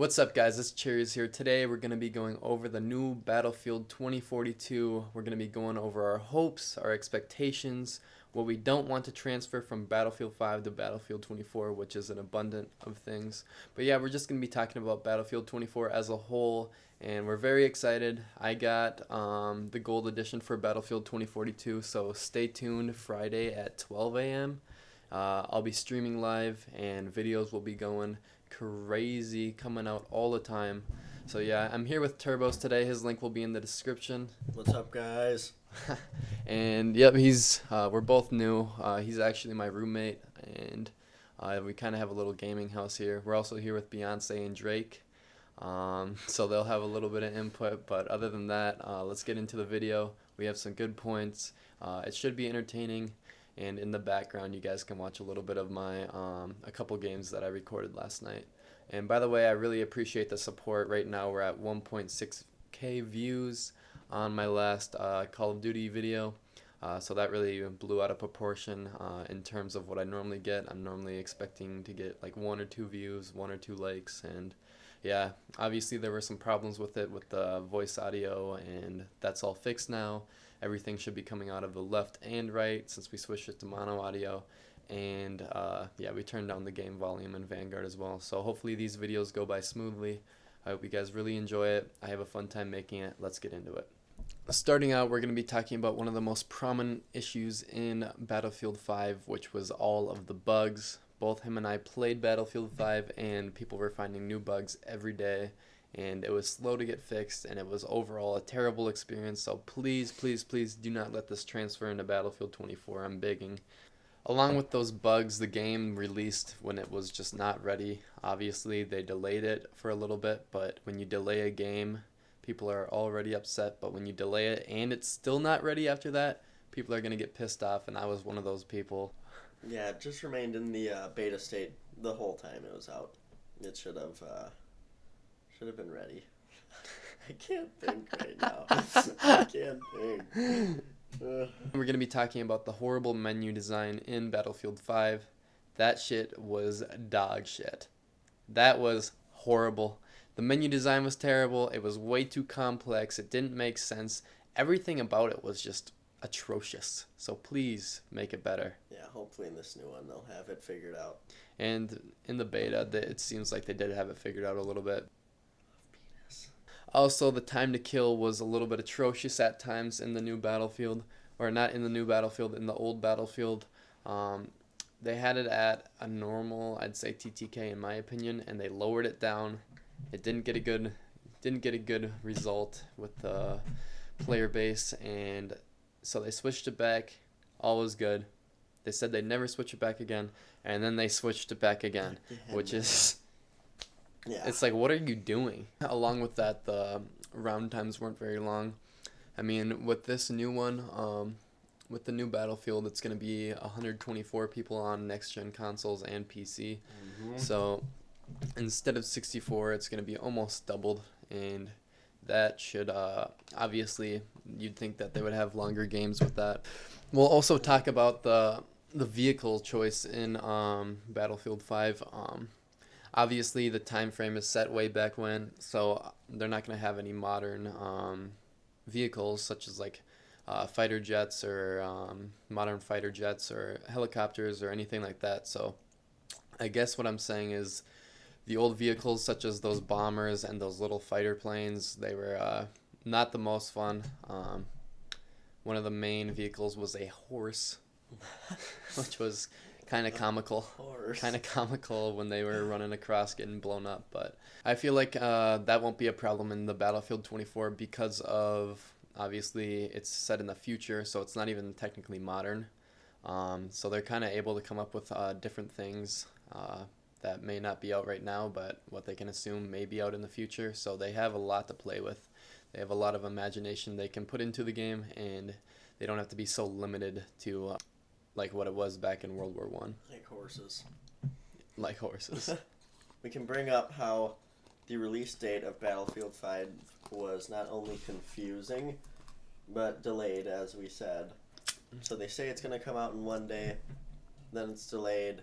What's up, guys? It's Cheers here. Today we're going to be going over the new Battlefield 2042. We're going to be going over our hopes, our expectations, what we don't want to transfer from Battlefield 5 to Battlefield 24, which is an abundant of things. But yeah, we're just going to be talking about Battlefield 24 as a whole, and we're very excited. I got the gold edition for Battlefield 2042, so stay tuned Friday at 12 a.m. I'll be streaming live, and videos will be going crazy, coming out all the time. So yeah, I'm here with Turbos today. His link will be in the description. What's up, guys? And yep, we're both new. He's actually my roommate, and we kind of have a little gaming house here. We're also here with Beyonce and Drake, so they'll have a little bit of input. But other than that, let's get into the video. We have some good points. It should be entertaining. And in the background, you guys can watch a little bit of my a couple games that I recorded last night. And by the way, I really appreciate the support. Right now, we're at 1.6K views on my last Call of Duty video. So that really blew out of proportion in terms of what I normally get. I'm normally expecting to get like 1 or 2 views, 1 or 2 likes, and yeah, obviously there were some problems with it with the voice audio, and that's all fixed now. Everything should be coming out of the left and right since we switched it to mono audio. And yeah, we turned down the game volume in Vanguard as well. So hopefully these videos go by smoothly. I hope you guys really enjoy it. I have a fun time making it. Let's get into it. Starting out, we're going to be talking about one of the most prominent issues in Battlefield 5, which was all of the bugs. Both him and I played Battlefield 5, and people were finding new bugs every day. And it was slow to get fixed, and it was overall a terrible experience. So please, please, please do not let this transfer into Battlefield 24. I'm begging. Along with those bugs, the game released when it was just not ready. Obviously, they delayed it for a little bit, but when you delay a game, people are already upset. But when you delay it and it's still not ready after that, people are going to get pissed off, and I was one of those people. Yeah, it just remained in the beta state the whole time it was out. It should have been ready. I can't think right now. I can't think. We're going to be talking about the horrible menu design in Battlefield 5. That shit was dog shit. That was horrible. The menu design was terrible. It was way too complex. It didn't make sense. Everything about it was just atrocious. So please make it better. Yeah, hopefully in this new one they'll have it figured out. And in the beta, it seems like they did have it figured out a little bit. Also, the time to kill was a little bit atrocious at times in the new Battlefield. Or not in the new Battlefield, in the old Battlefield. They had it at a normal, I'd say TTK in my opinion, and they lowered it down. It didn't get a good result with the player base, and so they switched it back. All was good. They said they'd never switch it back again, and then they switched it back again, which is... Yeah. It's like, what are you doing? Along with that, the round times weren't very long. I mean, with this new one, with the new Battlefield, it's going to be 124 people on next-gen consoles and PC. Mm-hmm. So instead of 64, it's going to be almost doubled, and that should, obviously, you'd think that they would have longer games with that. We'll also talk about the vehicle choice in Battlefield 5. Obviously, the time frame is set way back when, so they're not going to have any modern vehicles such as like fighter jets or modern fighter jets or helicopters or anything like that. So I guess what I'm saying is the old vehicles such as those bombers and those little fighter planes, they were not the most fun. One of the main vehicles was a horse, which was kind of comical when they were running across getting blown up. But I feel like that won't be a problem in the Battlefield 24 because of, obviously, it's set in the future, so it's not even technically modern. So they're kind of able to come up with different things that may not be out right now, but what they can assume may be out in the future. So they have a lot to play with. They have a lot of imagination they can put into the game, and they don't have to be so limited to like what it was back in World War I. Like horses. Like horses. We can bring up how the release date of Battlefield 5 was not only confusing, but delayed, as we said. So they say it's going to come out in one day, then it's delayed.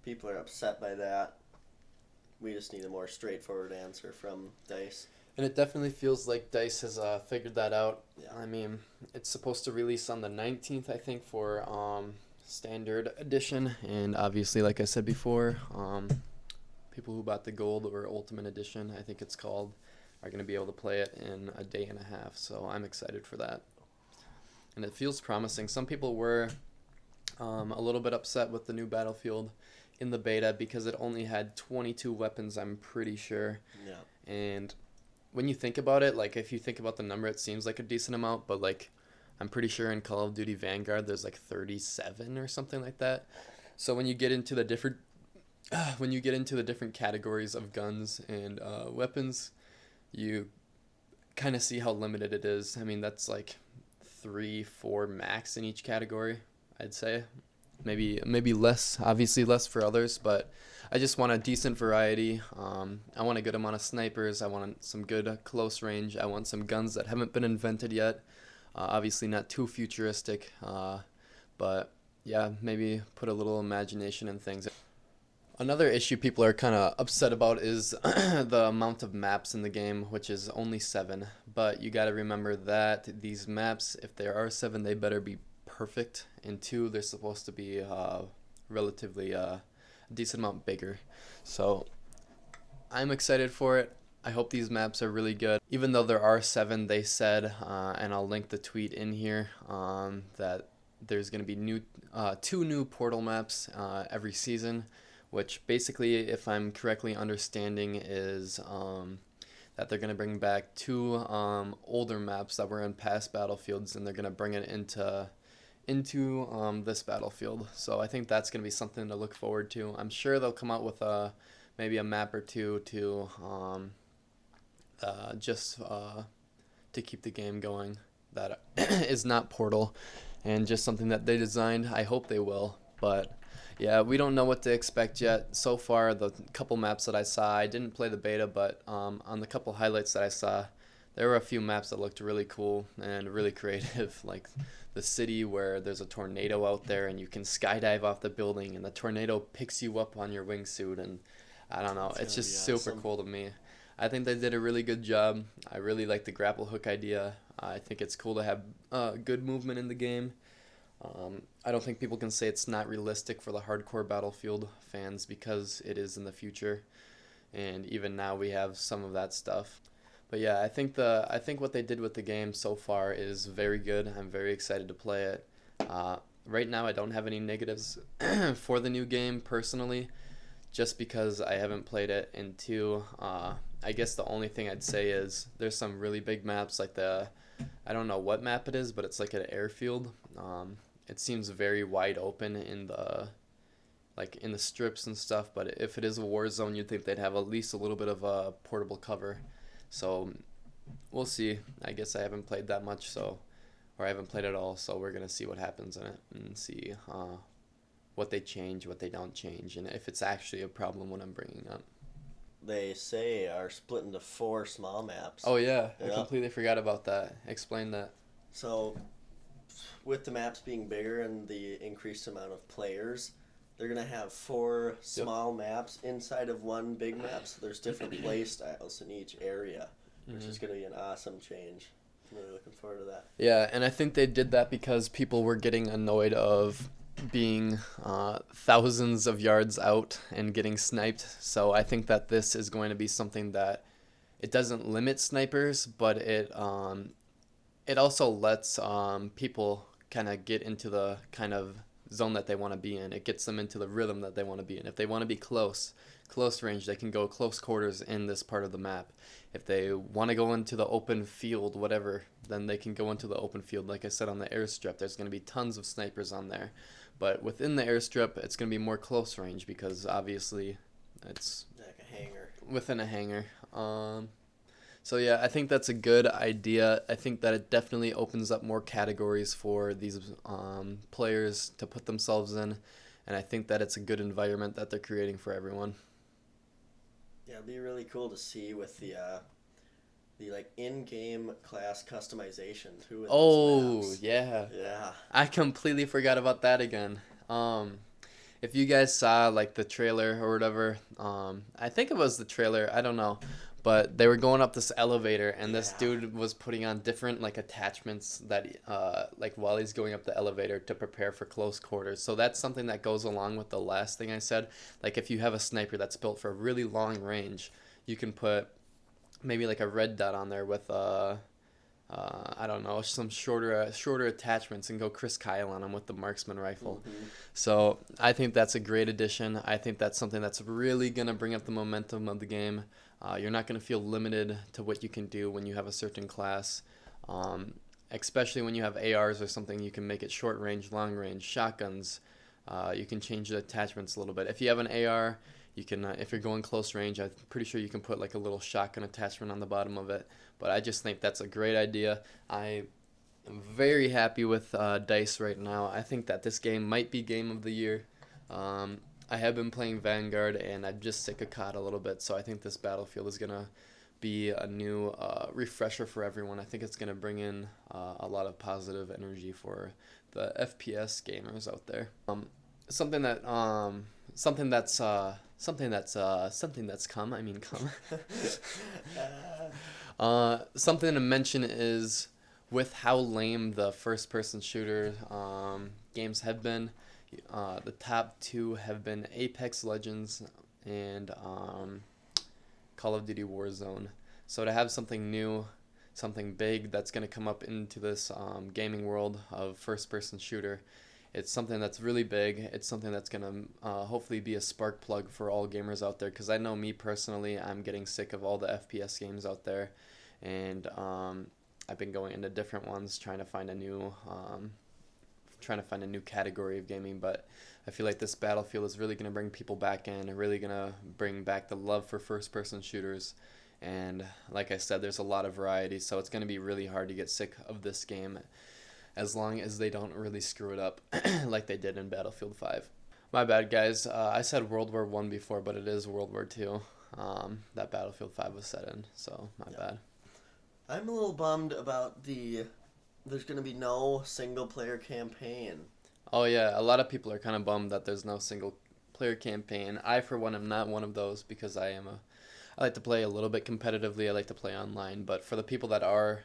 People are upset by that. We just need a more straightforward answer from Dice. And it definitely feels like DICE has figured that out. Yeah. I mean, it's supposed to release on the 19th, I think, for standard edition. And obviously, like I said before, people who bought the gold or ultimate edition, I think it's called, are going to be able to play it in a day and a half. So I'm excited for that. And it feels promising. Some people were a little bit upset with the new Battlefield in the beta because it only had 22 weapons, I'm pretty sure. Yeah. And when you think about it, like if you think about the number, it seems like a decent amount, but like I'm pretty sure in Call of Duty Vanguard there's like 37 or something like that. So when you get into the different categories of guns and weapons, you kind of see how limited it is. I mean, that's like 3-4 max in each category, I'd say. Maybe less, obviously less for others, but I just want a decent variety. I want a good amount of snipers. I want some good close range. I want some guns that haven't been invented yet. Obviously not too futuristic, but yeah, maybe put a little imagination in things. Another issue people are kind of upset about is the amount of maps in the game, which is only 7. But you got to remember that these maps, if there are 7, they better be perfect. And 2, they're supposed to be relatively a decent amount bigger. So I'm excited for it. I hope these maps are really good. Even though there are 7, they said, and I'll link the tweet in here, that there's going to be 2 new portal maps every season, which basically, if I'm correctly understanding, is that they're going to bring back 2 older maps that were in past Battlefields, and they're going to bring it into this Battlefield. So I think that's going to be something to look forward to. I'm sure they'll come out with maybe a map or 2 to just to keep the game going that is not Portal, and just something that they designed. I hope they will, but yeah, we don't know what to expect yet. So far, the couple maps that I saw, I didn't play the beta, but on the couple highlights that I saw, there were a few maps that looked really cool and really creative, like the city where there's a tornado out there and you can skydive off the building and the tornado picks you up on your wingsuit, and I don't know, it's just super cool to me. I think they did a really good job. I really like the grapple hook idea. I think it's cool to have good movement in the game. I don't think people can say it's not realistic for the hardcore Battlefield fans, because it is in the future, and even now we have some of that stuff. But yeah, I think what they did with the game so far is very good. I'm very excited to play it. Right now I don't have any negatives for the new game personally, just because I haven't played it. And 2, I guess the only thing I'd say is there's some really big maps, like I don't know what map it is, but it's like an airfield. It seems very wide open in the strips and stuff, but if it is a war zone, you'd think they'd have at least a little bit of a portable cover. So we'll see. I guess I haven't played that much, or I haven't played at all, so we're going to see what happens in it and see what they change, what they don't change, and if it's actually a problem what I'm bringing up. They say are split into 4 small maps. Oh yeah, I completely forgot about that. Explain that. So with the maps being bigger and the increased amount of players, they're going to have 4 small maps inside of one big map, so there's different play styles in each area, which is going to be an awesome change. I'm really looking forward to that. Yeah, and I think they did that because people were getting annoyed of being thousands of yards out and getting sniped. So I think that this is going to be something that it doesn't limit snipers, but it also lets people kind of get into the kind of zone that they want to be in. It gets them into the rhythm that they want to be in. If they want to be close range, they can go close quarters in this part of the map. If they want to go into the open field, whatever, then they can go into the open field. Like I said, on the airstrip, there's going to be tons of snipers on there. But within the airstrip, it's going to be more close range, because obviously it's like a hangar. Within a hangar. So yeah, I think that's a good idea. I think that it definitely opens up more categories for these players to put themselves in, and I think that it's a good environment that they're creating for everyone. Yeah, it'd be really cool to see with the like in-game class customization too. Oh maps. yeah. Yeah. I completely forgot about that again. if you guys saw like the trailer or whatever, I think it was the trailer, I don't know, but they were going up this elevator and this Yeah. dude was putting on different like attachments that like while he's going up the elevator to prepare for close quarters. So that's something that goes along with the last thing I said. Like if you have a sniper that's built for a really long range, you can put maybe like a red dot on there with I don't know, some shorter attachments and go Chris Kyle on them with the marksman rifle. Hmm. So I think that's a great addition. I think that's something that's really gonna bring up the momentum of the game. You're not gonna feel limited to what you can do when you have a certain class. Um, Especially when you have ARs or something, you can make it short range, long range, shotguns. You can change the attachments a little bit. If you have an AR, you can. If you're going close range, I'm pretty sure you can put like a little shotgun attachment on the bottom of it. But I just think that's a great idea. I am very happy with Dice right now. I think that this game might be game of the year. I have been playing Vanguard and I'm just sick of COD a little bit, so I think this Battlefield is gonna be a new refresher for everyone. I think it's gonna bring in a lot of positive energy for the FPS gamers out there. Something that something that's come. I mean come. Something to mention is with how lame the first-person shooter games have been. The top two have been Apex Legends and Call of Duty Warzone. So to have something new, something big that's going to come up into this gaming world of first-person shooter, it's something that's really big. It's something that's going to hopefully be a spark plug for all gamers out there. Because I know me personally, I'm getting sick of all the FPS games out there. And I've been going into different ones trying to find a new category of gaming, but I feel like this Battlefield is really going to bring people back in and really going to bring back the love for first person shooters. And like I said, there's a lot of variety, so it's going to be really hard to get sick of this game as long as they don't really screw it up like they did in Battlefield 5. My bad, guys. I said World War One before, but it is World War Two. That Battlefield 5 was set in, so my bad. I'm a little bummed about there's going to be no single player campaign. Oh yeah, a lot of people are kind of bummed that there's no single player campaign. I for one am not one of those because I like to play a little bit competitively. I like to play online, but for the people that are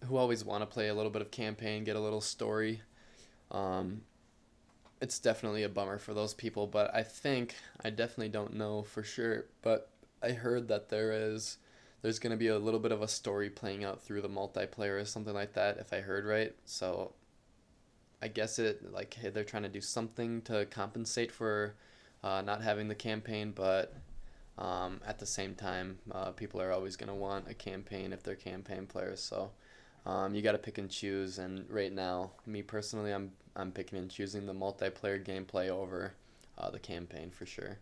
who always want to play a little bit of campaign, get a little story, it's definitely a bummer for those people. But I definitely don't know for sure, but I heard that there's going to be a little bit of a story playing out through the multiplayer or something like that, if I heard right. So I guess hey, they're trying to do something to compensate for not having the campaign, but at the same time, people are always going to want a campaign if they're campaign players. So you got to pick and choose. And right now, me personally, I'm picking and choosing the multiplayer gameplay over the campaign for sure.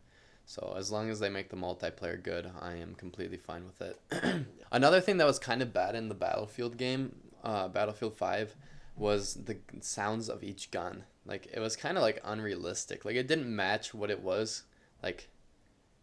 So as long as they make the multiplayer good, I am completely fine with it. Another thing that was kind of bad in the Battlefield game, Battlefield 5, was the sounds of each gun. Like it was kind of like unrealistic. Like it didn't match what it was. Like,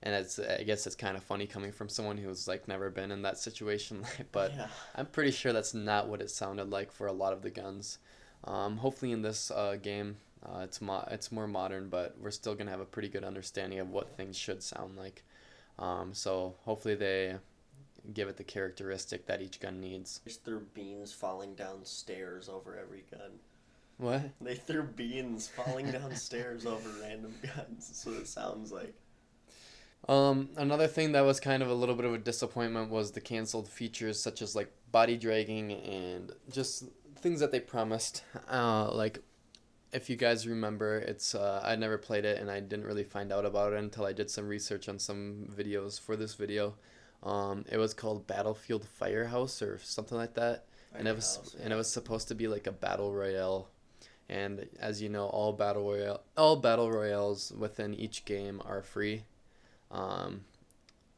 and I guess it's kind of funny coming from someone who's like never been in that situation. But Yeah. I'm pretty sure that's not what it sounded like for a lot of the guns. Hopefully in this game, it's more modern, but we're still gonna have a pretty good understanding of what things should sound like. So hopefully they give it the characteristic that each gun needs. They threw beans falling downstairs over every gun. What? They threw beans falling downstairs over random guns. That's what it sounds like. Another thing that was kind of a little bit of a disappointment was the canceled features such as like body dragging and just things that they promised. Like if you guys remember, it's I never played it and I didn't really find out about it until I did some research on some videos for this video. It was called Battlefield Firehouse or something like that, and it was supposed to be like a battle royale. And as you know, all battle royales within each game are free.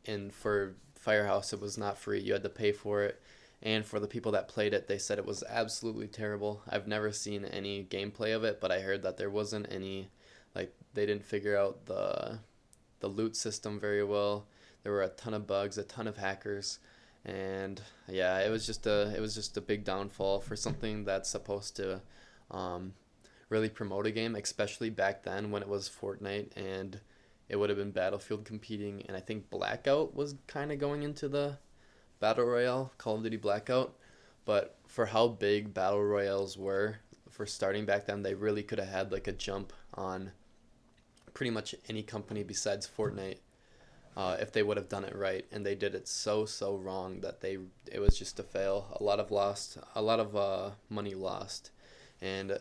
And for Firehouse, it was not free. You had to pay for it. And for the people that played it, they said it was absolutely terrible. I've never seen any gameplay of it, but I heard that there wasn't any, like they didn't figure out the loot system very well. There were a ton of bugs, a ton of hackers, and yeah, it was just a big downfall for something that's supposed to really promote a game, especially back then when it was Fortnite and it would have been Battlefield competing. And I think Blackout was kind of going into the Battle Royale, Call of Duty Blackout. But for how big Battle Royales were for starting back then, they really could have had like a jump on pretty much any company besides Fortnite if they would have done it right, and they did it so wrong that it was just a fail. A lot of money lost, and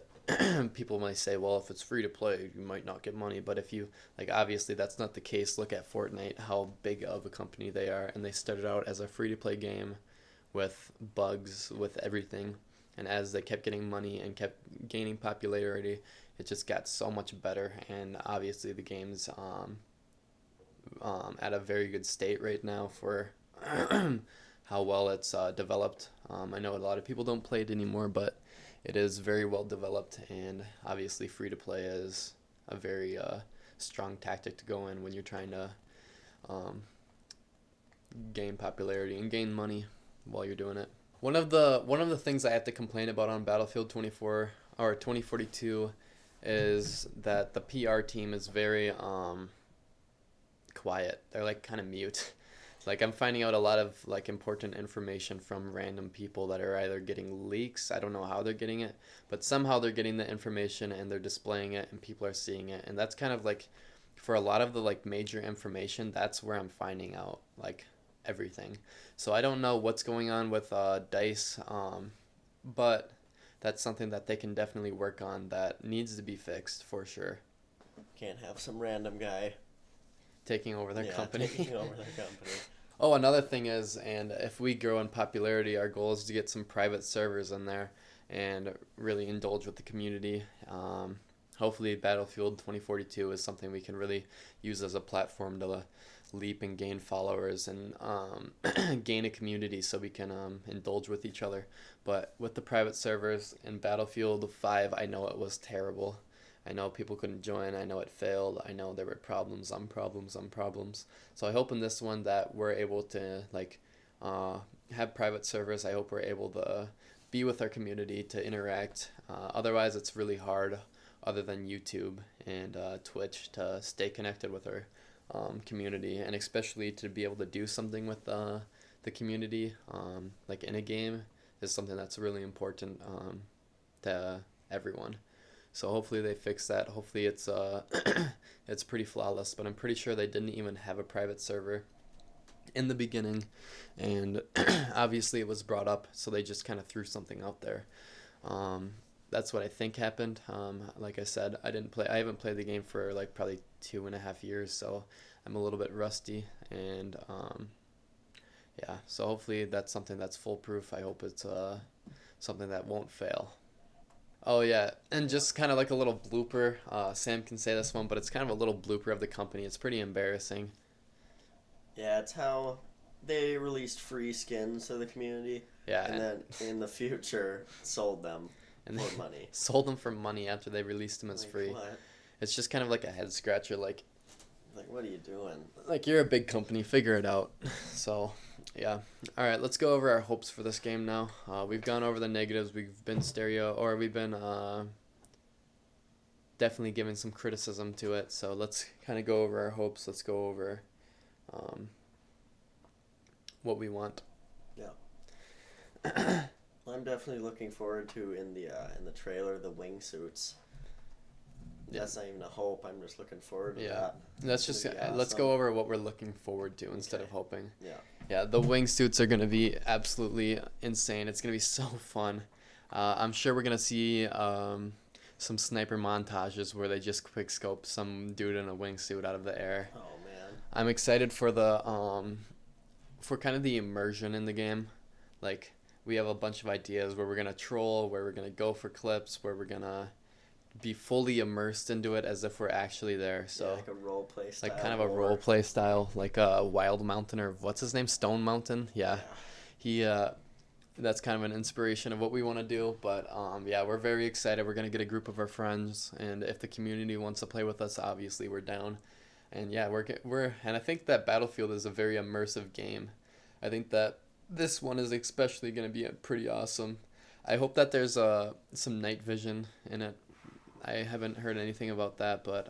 people might say, well, if it's free to play, you might not get money. But if you like, obviously that's not the case. Look at Fortnite, how big of a company they are, and they started out as a free to play game with bugs, with everything. And as they kept getting money and kept gaining popularity, it just got so much better. And obviously, the game's at a very good state right now for how well it's developed. I know a lot of people don't play it anymore, but it is very well developed. And obviously, free to play is a very strong tactic to go in when you're trying to gain popularity and gain money while you're doing it. One of the things I have to complain about on Battlefield 24 or 2042 is that the PR team is very quiet. They're like kind of mute. Like I'm finding out a lot of like important information from random people that are either getting leaks. I don't know how they're getting it, but somehow they're getting the information and they're displaying it and people are seeing it. And that's kind of like for a lot of the like major information, that's where I'm finding out like everything. So I don't know what's going on with DICE, but that's something that they can definitely work on that needs to be fixed for sure. Can't have some random guy Taking over their company. Taking over their company. Oh, another thing is, and if we grow in popularity, our goal is to get some private servers in there and really indulge with the community. Hopefully, Battlefield 2042 is something we can really use as a platform to leap and gain followers and gain a community so we can indulge with each other. But with the private servers in Battlefield 5, I know it was terrible. I know people couldn't join. I know it failed. I know there were problems on problems on problems. So I hope in this one that we're able to like have private servers. I hope we're able to be with our community to interact. Otherwise, it's really hard, other than YouTube and Twitch, to stay connected with our community, and especially to be able to do something with the community, like in a game, is something that's really important to everyone. So hopefully they fix that. Hopefully it's it's pretty flawless, but I'm pretty sure they didn't even have a private server in the beginning, and obviously it was brought up, so they just kind of threw something out there. That's what I think happened. Like I said, I haven't played the game for like probably 2.5 years, so I'm a little bit rusty, and yeah, so hopefully that's something that's foolproof. I hope it's something that won't fail. Oh yeah, and just kind of like a little blooper. Sam can say this one, but it's kind of a little blooper of the company. It's pretty embarrassing. Yeah, it's how they released free skins to the community. Yeah, and then in the future sold them and for money. Sold them for money after they released them as Like, free. what? It's just kind of like a head scratcher. Like What are you doing? Like you're a big company, figure it out. So, yeah. All right, let's go over our hopes for this game now. We've gone over the negatives. We've been definitely giving some criticism to it. So let's kind of go over our hopes. Let's go over what we want. Yeah. I'm definitely looking forward to in the trailer the wingsuits. That's not even a hope. I'm just looking forward to that. Let's go over what we're looking forward to instead of hoping. Yeah. Yeah, the wingsuits are gonna be absolutely insane. It's gonna be so fun. I'm sure we're gonna see some sniper montages where they just quick scope some dude in a wingsuit out of the air. Oh man. I'm excited for for kind of the immersion in the game. Like we have a bunch of ideas where we're gonna troll, where we're gonna go for clips, where we're gonna be fully immersed into it as if we're actually there. So yeah, like a role play style. Like kind of a role play style, like a Wild Mountain, or what's his name, Stone Mountain. Yeah. He that's kind of an inspiration of what we want to do. But yeah, we're very excited. We're gonna get a group of our friends, and if the community wants to play with us, obviously we're down. And yeah, and I think that Battlefield is a very immersive game. I think that this one is especially gonna be pretty awesome. I hope that there's some night vision in it. I haven't heard anything about that, but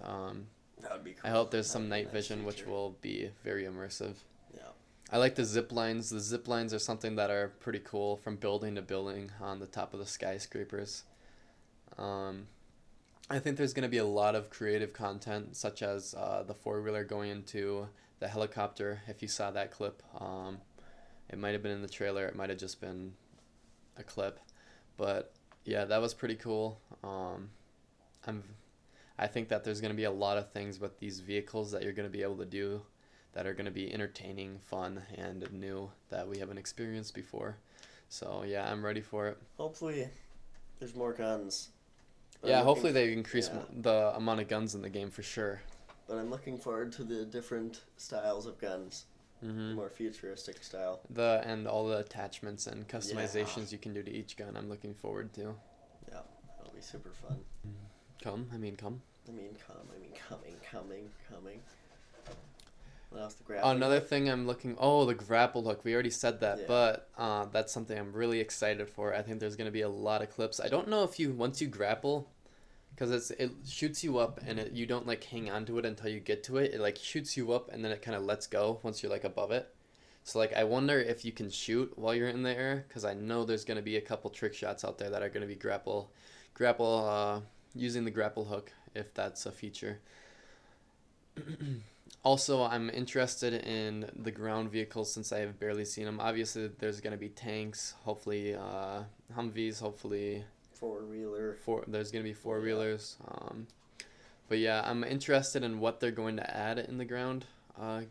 That would be cool. I hope there's some That'd be a night nice vision, which feature. will be very immersive. Yeah. I like the zip lines. The zip lines are something that are pretty cool from building to building on the top of the skyscrapers. I think there's going to be a lot of creative content, such as the four-wheeler going into the helicopter. If you saw that clip, it might have been in the trailer. It might have just been a clip. But yeah, that was pretty cool. I think that there's going to be a lot of things with these vehicles that you're going to be able to do that are going to be entertaining, fun, and new that we haven't experienced before. So yeah, I'm ready for it. Hopefully, there's more guns. But Yeah, I'm hopefully looking- they increase yeah. the amount of guns in the game for sure. But I'm looking forward to the different styles of guns. Hmm More futuristic style. And all the attachments and customizations you can do to each gun, I'm looking forward to. Yeah, that'll be super fun. Come. I mean, coming. What else? The grapple. Another thing I'm looking. Oh, the grapple hook. We already said that, Yeah. but that's something I'm really excited for. I think there's gonna be a lot of clips. I don't know if once you grapple, because it shoots you up and you don't like hang on to it until you get to it. It like shoots you up and then it kind of lets go once you're like above it. So like I wonder if you can shoot while you're in the air, because I know there's gonna be a couple trick shots out there that are gonna be grapple using the grapple hook, if that's a feature. Also, I'm interested in the ground vehicles since I have barely seen them. Obviously, there's going to be tanks, hopefully Humvees, hopefully Four-wheeler. there's going to be four-wheelers. But yeah, I'm interested in what they're going to add in the ground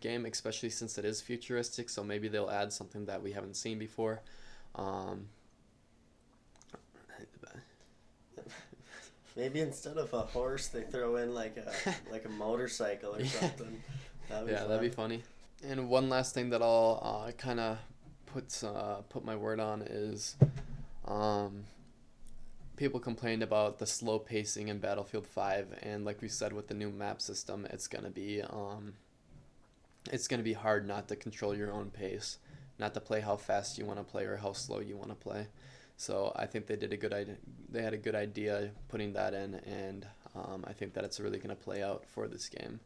game, especially since it is futuristic, so maybe they'll add something that we haven't seen before. Maybe instead of a horse, they throw in like a motorcycle or Yeah. something. That'd be Yeah, that'd be funny. And one last thing that I'll kind of put my word on is people complained about the slow pacing in Battlefield 5, and like we said with the new map system, it's gonna be hard not to control your own pace, not to play how fast you want to play or how slow you want to play. So I think they did a good idea. They had a good idea putting that in, and I think that it's really going to play out for this game.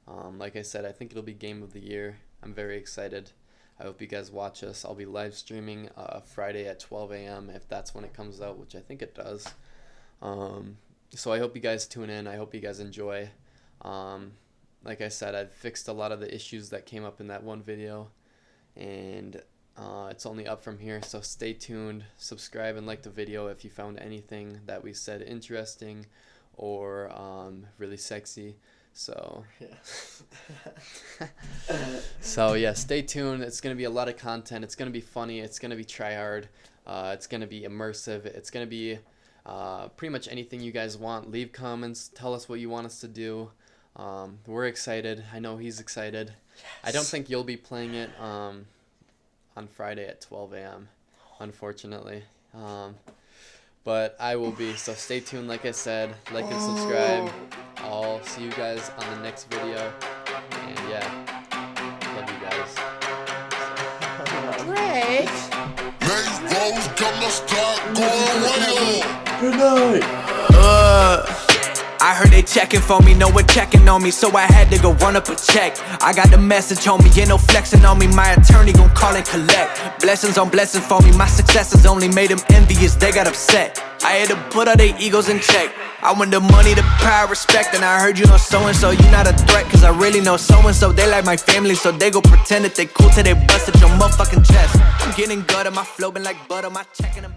Like I said, I think it'll be Game of the Year. I'm very excited. I hope you guys watch us. I'll be live streaming Friday at 12 a.m. if that's when it comes out, which I think it does. So I hope you guys tune in. I hope you guys enjoy. Like I said, I've fixed a lot of the issues that came up in that one video, and it's only up from here, so stay tuned. Subscribe and like the video if you found anything that we said interesting or really sexy. So Yeah. so yeah, stay tuned. It's gonna be a lot of content. It's gonna be funny. It's gonna be try hard. It's gonna be immersive. It's gonna be pretty much anything you guys want. Leave comments. Tell us what you want us to do. We're excited. I know he's excited. Yes. I don't think you'll be playing it on Friday at 12 a.m. unfortunately. But I will be, so stay tuned. Like I said, like and subscribe. I'll see you guys on the next video, and yeah, love you guys. Great. Late Rose gonna start going wild. Good night. I heard they checking for me, no one checking on me, so I had to go run up a check. I got the message on me, ain't no flexing on me, my attorney gon' call and collect. Blessings on blessings for me, my successes only made them envious, they got upset. I had to put all their egos in check. I want the money, the power, respect, and I heard you know so-and-so, you not a threat, cause I really know so-and-so, they like my family, so they go pretend that they cool till they bust at your motherfucking chest. I'm getting good at my flow, been like butter, my checking them.